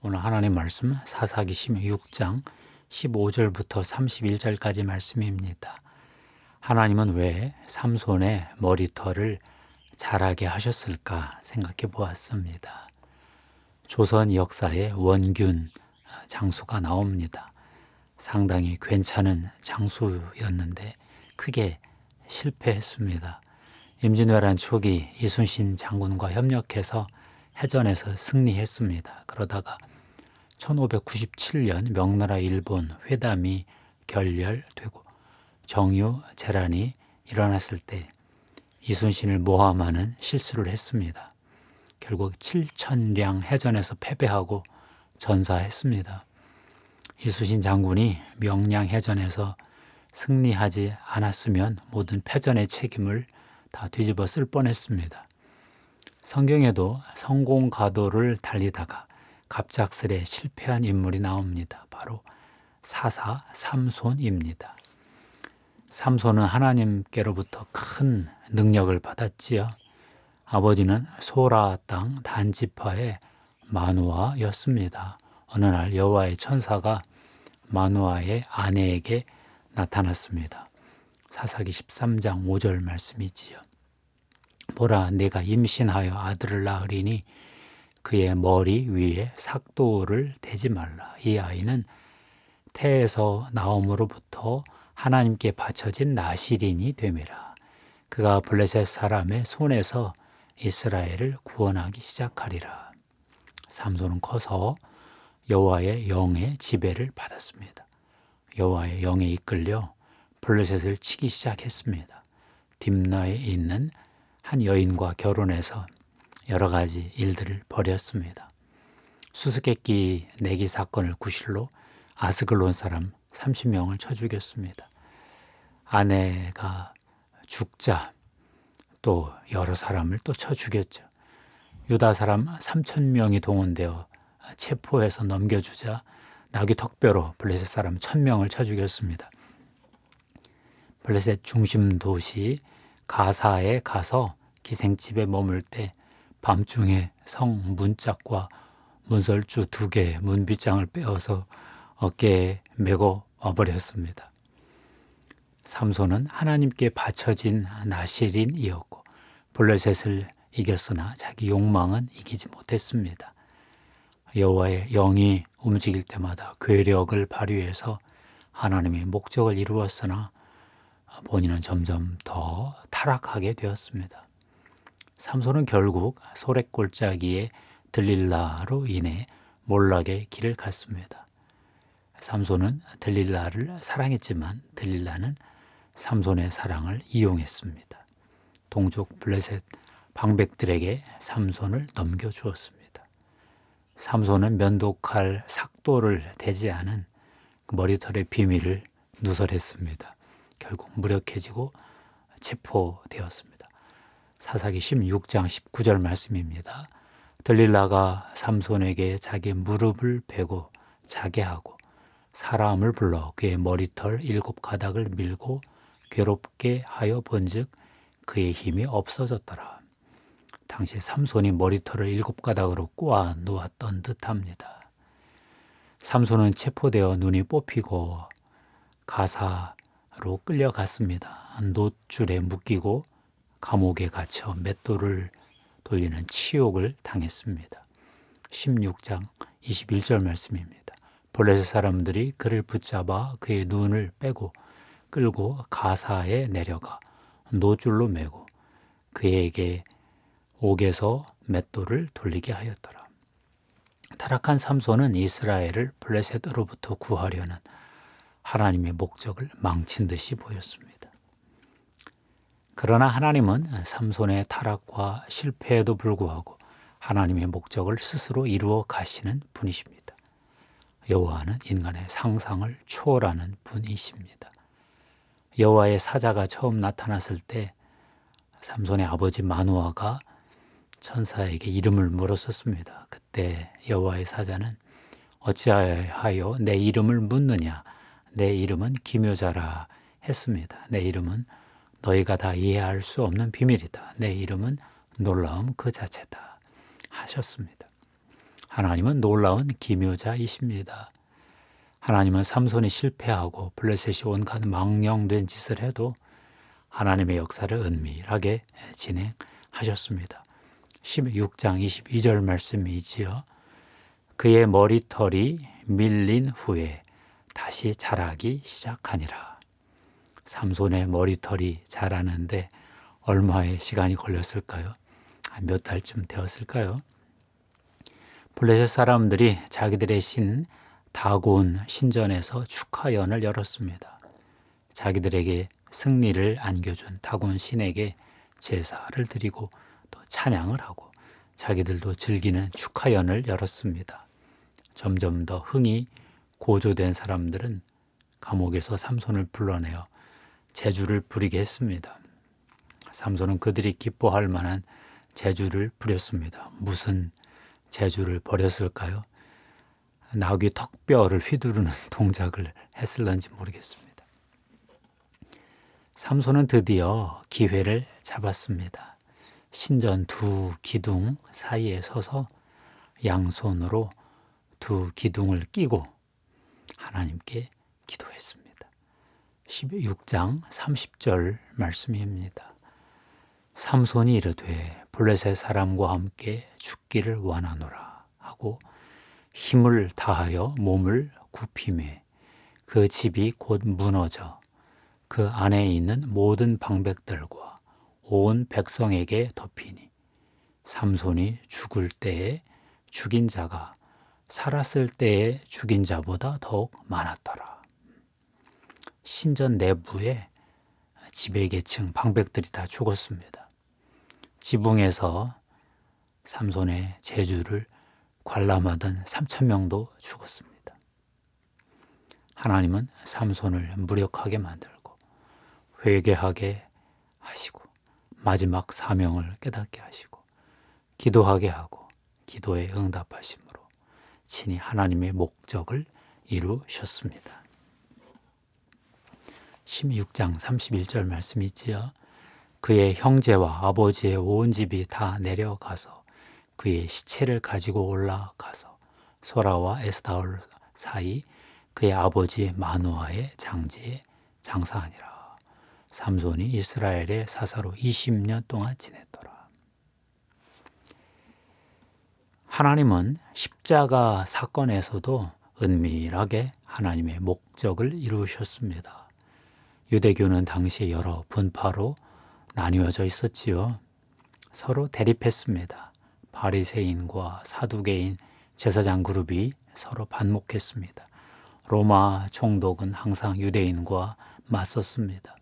오늘 하나님 말씀 사사기 16장 15절부터 31절까지 말씀입니다. 하나님은 왜 삼손의 머리털을 자라게 하셨을까 생각해 보았습니다. 조선 역사에 원균 장수가 나옵니다. 상당히 괜찮은 장수였는데 크게 실패했습니다. 임진왜란 초기 이순신 장군과 협력해서 해전에서 승리했습니다. 그러다가 1597년 명나라 일본 회담이 결렬되고 정유 재란이 일어났을 때 이순신을 모함하는 실수를 했습니다. 결국 7,000량 해전에서 패배하고 전사했습니다. 이순신 장군이 명량해전에서 승리하지 않았으면 모든 패전의 책임을 다 뒤집어 쓸 뻔했습니다. 성경에도 성공가도를 달리다가 갑작스레 실패한 인물이 나옵니다. 바로 사사 삼손입니다. 삼손은 하나님께로부터 큰 능력을 받았지요. 아버지는 소라 땅 단지파의 마누아였습니다. 어느 날 여호와의 천사가 마누아의 아내에게 나타났습니다. 사사기 13장 5절 말씀이지요. 보라, 내가 임신하여 아들을 낳으리니 그의 머리 위에 삭도를 대지 말라. 이 아이는 태에서 나옴으로부터 하나님께 바쳐진 나실인이 됨이라. 그가 블레셋 사람의 손에서 이스라엘을 구원하기 시작하리라. 삼손은 커서 여호와의 영의 지배를 받았습니다. 여호와의 영에 이끌려 블레셋을 치기 시작했습니다. 딥나에 있는 한 여인과 결혼해서 여러 가지 일들을 벌였습니다. 수수께끼 내기 사건을 구실로 아스글론 사람 30명을 쳐 죽였습니다. 아내가 죽자 또 여러 사람을 또 쳐 죽였죠. 유다 사람 3,000명이 동원되어 체포해서 넘겨주자 나귀 턱뼈로 블레셋 사람 1,000명을 쳐 죽였습니다. 블레셋 중심 도시 가사에 가서 기생집에 머물 때 밤중에 성 문짝과 문설주 2개 문빗장을 빼어서 어깨에 메고 와버렸습니다. 삼손은 하나님께 바쳐진 나실인이었고 블레셋을 이겼으나 자기 욕망은 이기지 못했습니다. 여호와의 영이 움직일 때마다 괴력을 발휘해서 하나님의 목적을 이루었으나 본인은 점점 더 타락하게 되었습니다. 삼손은 결국 소랫골짜기에 들릴라로 인해 몰락의 길을 갔습니다. 삼손은 들릴라를 사랑했지만 들릴라는 삼손의 사랑을 이용했습니다. 동족 블레셋 방백들에게 삼손을 넘겨주었습니다. 삼손은 면도칼 삭도를 대지 않은 머리털의 비밀을 누설했습니다. 결국 무력해지고 체포되었습니다. 사사기 16장 19절 말씀입니다. 들릴라가 삼손에게 자기 무릎을 베고 자게 하고 사람을 불러 그의 머리털 7가닥을 밀고 괴롭게 하여 본즉 그의 힘이 없어졌더라. 당시 삼손이 머리털을 7가닥으로 꼬아 놓았던 듯합니다. 삼손은 체포되어 눈이 뽑히고 가사로 끌려갔습니다. 놋줄에 묶이고 감옥에 갇혀 맷돌을 돌리는 치욕을 당했습니다. 16장 21절 말씀입니다. 블레셋 사람들이 그를 붙잡아 그의 눈을 빼고 끌고 가사에 내려가 놋줄로 매고 그에게 옥에서 맷돌을 돌리게 하였더라. 타락한 삼손은 이스라엘을 블레셋으로부터 구하려는 하나님의 목적을 망친 듯이 보였습니다. 그러나 하나님은 삼손의 타락과 실패에도 불구하고 하나님의 목적을 스스로 이루어 가시는 분이십니다. 여호와는 인간의 상상을 초월하는 분이십니다. 여호와의 사자가 처음 나타났을 때 삼손의 아버지 마누아가 천사에게 이름을 물었었습니다. 그때 여호와의 사자는 어찌하여 내 이름을 묻느냐? 내 이름은 기묘자라 했습니다. 내 이름은 너희가 다 이해할 수 없는 비밀이다. 내 이름은 놀라움 그 자체다 하셨습니다. 하나님은 놀라운 기묘자이십니다. 하나님은 삼손이 실패하고 블레셋이 온갖 망령된 짓을 해도 하나님의 역사를 은밀하게 진행하셨습니다. 16장 22절 말씀이지요. 그의 머리털이 밀린 후에 다시 자라기 시작하니라. 삼손의 머리털이 자라는데 얼마의 시간이 걸렸을까요? 몇 달쯤 되었을까요? 블레셋 사람들이 자기들의 신 다곤 신전에서 축하연을 열었습니다. 자기들에게 승리를 안겨준 다곤 신에게 제사를 드리고 또 찬양을 하고 자기들도 즐기는 축하연을 열었습니다. 점점 더 흥이 고조된 사람들은 감옥에서 삼손을 불러내어 제주를 부리게 했습니다. 삼손은 그들이 기뻐할 만한 제주를 부렸습니다. 무슨 제주를 벌였을까요? 나귀 턱뼈를 휘두르는 동작을 했을런지 모르겠습니다. 삼손은 드디어 기회를 잡았습니다. 신전 두 기둥 사이에 서서 양손으로 두 기둥을 끼고 하나님께 기도했습니다. 16장 30절 말씀입니다. 삼손이 이르되 블레셋 사람과 함께 죽기를 원하노라 하고 힘을 다하여 몸을 굽히매 그 집이 곧 무너져 그 안에 있는 모든 방백들과 온 백성에게 덮이니 삼손이 죽을 때에 죽인 자가 살았을 때에 죽인 자보다 더욱 많았더라. 신전 내부에 지배계층 방백들이 다 죽었습니다. 지붕에서 삼손의 제주를 관람하던 3,000명도 죽었습니다. 하나님은 삼손을 무력하게 만들고 회개하게 하시고 마지막 사명을 깨닫게 하시고 기도하게 하고 기도에 응답하심으로 친히 하나님의 목적을 이루셨습니다. 16장 31절 말씀이 있지요. 그의 형제와 아버지의 온 집이 다 내려가서 그의 시체를 가지고 올라가서 소라와 에스다올 사이 그의 아버지 마노아의 장지에 장사하니라. 삼손이 이스라엘의 사사로 20년 동안 지냈더라. 하나님은 십자가 사건에서도 은밀하게 하나님의 목적을 이루셨습니다. 유대교는 당시 여러 분파로 나뉘어져 있었지요. 서로 대립했습니다. 바리새인과 사두개인 제사장 그룹이 서로 반목했습니다. 로마 총독은 항상 유대인과 맞섰습니다.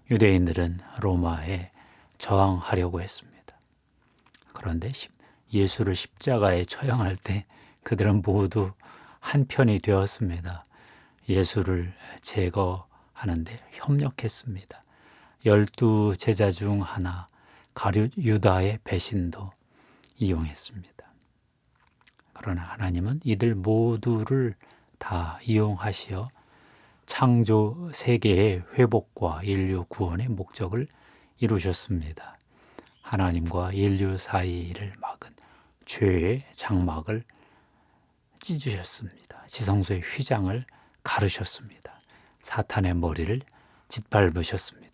유대인들은 로마에 저항하려고 했습니다. 그런데 예수를 십자가에 처형할 때 그들은 모두 한편이 되었습니다. 예수를 제거하는데 협력했습니다. 12 제자 중 하나 가룟 유다의 배신도 이용했습니다. 그러나 하나님은 이들 모두를 다 이용하시어 창조 세계의 회복과 인류 구원의 목적을 이루셨습니다. 하나님과 인류 사이를 막은 죄의 장막을 찢으셨습니다. 지성소의 휘장을 가르셨습니다. 사탄의 머리를 짓밟으셨습니다.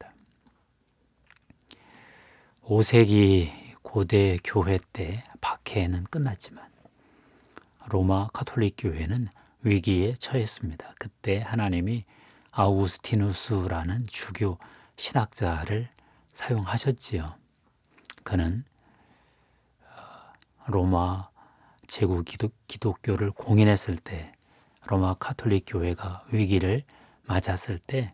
5세기 고대 교회 때 박해는 끝났지만 로마 가톨릭 교회는 위기에 처했습니다. 그때 하나님이 아우구스티누스라는 주교 신학자를 사용하셨지요. 그는 로마 제국 기독교를 공인했을 때 로마 가톨릭 교회가 위기를 맞았을 때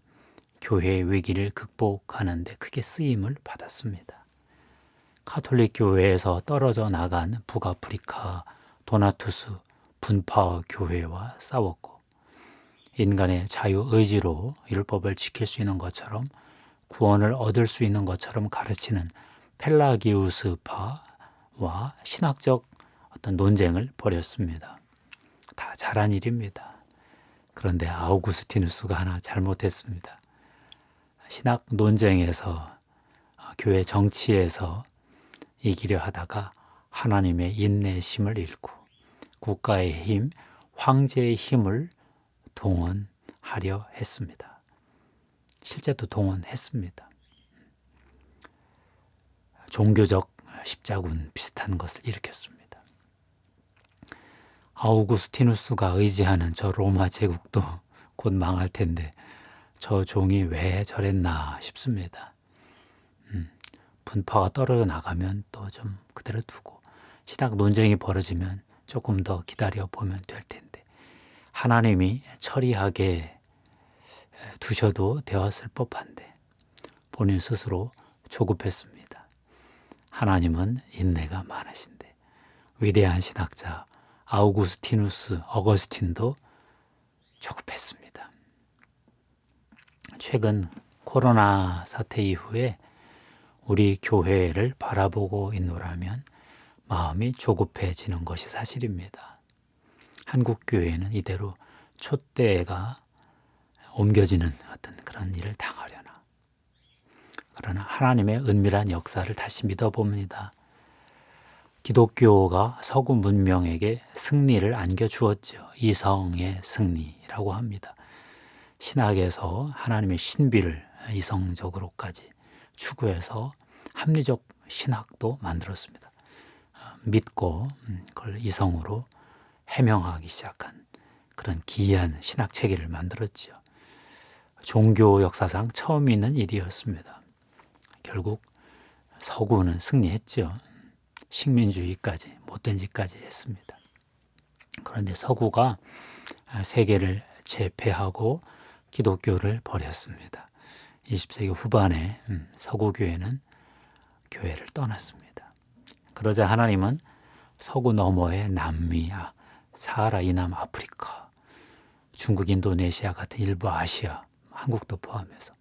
교회의 위기를 극복하는 데 크게 쓰임을 받았습니다. 가톨릭 교회에서 떨어져 나간 북아프리카 도나투스 분파 교회와 싸웠고 인간의 자유의지로 율법을 지킬 수 있는 것처럼 구원을 얻을 수 있는 것처럼 가르치는 펠라기우스파와 신학적 어떤 논쟁을 벌였습니다. 다 잘한 일입니다. 그런데 아우구스티누스가 하나 잘못했습니다. 신학 논쟁에서 교회 정치에서 이기려 하다가 하나님의 인내심을 잃고 국가의 힘, 황제의 힘을 동원하려 했습니다. 실제도 동원했습니다. 종교적 십자군 비슷한 것을 일으켰습니다. 아우구스티누스가 의지하는 저 로마 제국도 곧 망할 텐데 저 종이 왜 저랬나 싶습니다. 분파가 떨어져 나가면 또 좀 그대로 두고 신학 논쟁이 벌어지면 조금 더 기다려 보면 될 텐데 하나님이 처리하게 두셔도 되었을 법한데 본인 스스로 조급했습니다. 하나님은 인내가 많으신데 위대한 신학자 아우구스티누스 어거스틴도 조급했습니다. 최근 코로나 사태 이후에 우리 교회를 바라보고 있노라면 마음이 조급해지는 것이 사실입니다. 한국 교회는 이대로 촛대가 옮겨지는 어떤 그런 일을 당하려나. 그러나 하나님의 은밀한 역사를 다시 믿어봅니다. 기독교가 서구 문명에게 승리를 안겨주었죠. 이성의 승리라고 합니다. 신학에서 하나님의 신비를 이성적으로까지 추구해서 합리적 신학도 만들었습니다. 믿고 그걸 이성으로 해명하기 시작한 그런 기이한 신학 체계를 만들었죠. 종교 역사상 처음 있는 일이었습니다. 결국 서구는 승리했죠. 식민주의까지 못된 짓까지 했습니다. 그런데 서구가 세계를 제패하고 기독교를 버렸습니다. 20세기 후반에 서구 교회는 교회를 떠났습니다. 그러자 하나님은 서구 너머의 남미, 사하라 이남 아프리카, 중국, 인도네시아 같은 일부 아시아, 한국도 포함해서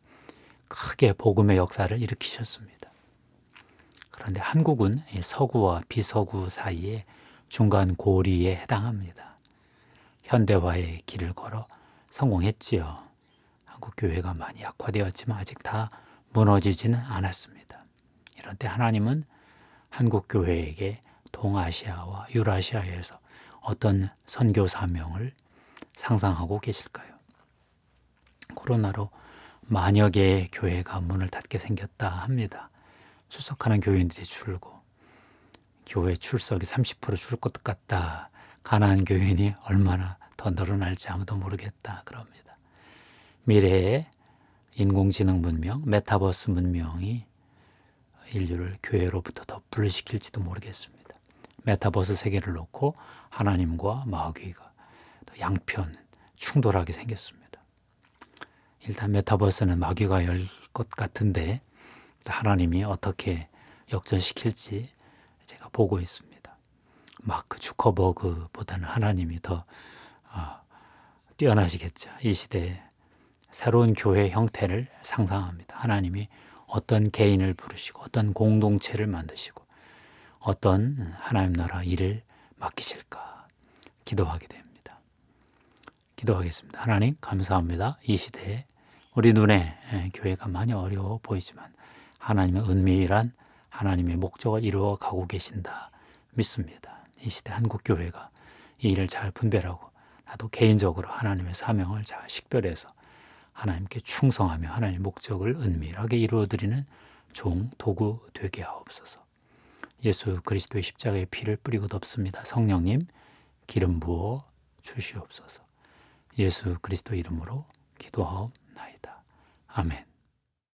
크게 복음의 역사를 일으키셨습니다. 그런데 한국은 서구와 비서구 사이의 중간 고리에 해당합니다. 현대화의 길을 걸어 성공했지요. 한국 교회가 많이 약화되었지만 아직 다 무너지지는 않았습니다. 이런 때 하나님은 한국 교회에게 동아시아와 유라시아에서 어떤 선교 사명을 상상하고 계실까요? 코로나로 만여 개의 교회가 문을 닫게 생겼다 합니다. 출석하는 교인들이 줄고 교회 출석이 30% 줄 것 같다. 가난한 교인이 얼마나 더 늘어날지 아무도 모르겠다 그럽니다. 미래의 인공지능 문명, 메타버스 문명이 인류를 교회로부터 더 분리시킬지도 모르겠습니다. 메타버스 세계를 놓고 하나님과 마귀가 또 양편 충돌하게 생겼습니다. 일단 메타버스는 마귀가 열 것 같은데 하나님이 어떻게 역전시킬지 제가 보고 있습니다. 마크 주커버그보다는 하나님이 더 뛰어나시겠죠. 이 시대에 새로운 교회 형태를 상상합니다. 하나님이 어떤 개인을 부르시고 어떤 공동체를 만드시고 어떤 하나님 나라 일을 맡기실까 기도하게 됩니다. 기도하겠습니다. 하나님 감사합니다. 이 시대에 우리 눈에 교회가 많이 어려워 보이지만 하나님의 은밀한 하나님의 목적을 이루어 가고 계신다 믿습니다. 이 시대 한국 교회가 이 일을 잘 분별하고 나도 개인적으로 하나님의 사명을 잘 식별해서 하나님께 충성하며 하나님의 목적을 은밀하게 이루어드리는 종, 도구 되게 하옵소서. 예수 그리스도의 십자가의 피를 뿌리고 덮습니다. 성령님 기름 부어 주시옵소서. 예수 그리스도 이름으로 기도하옵나이다. 아멘.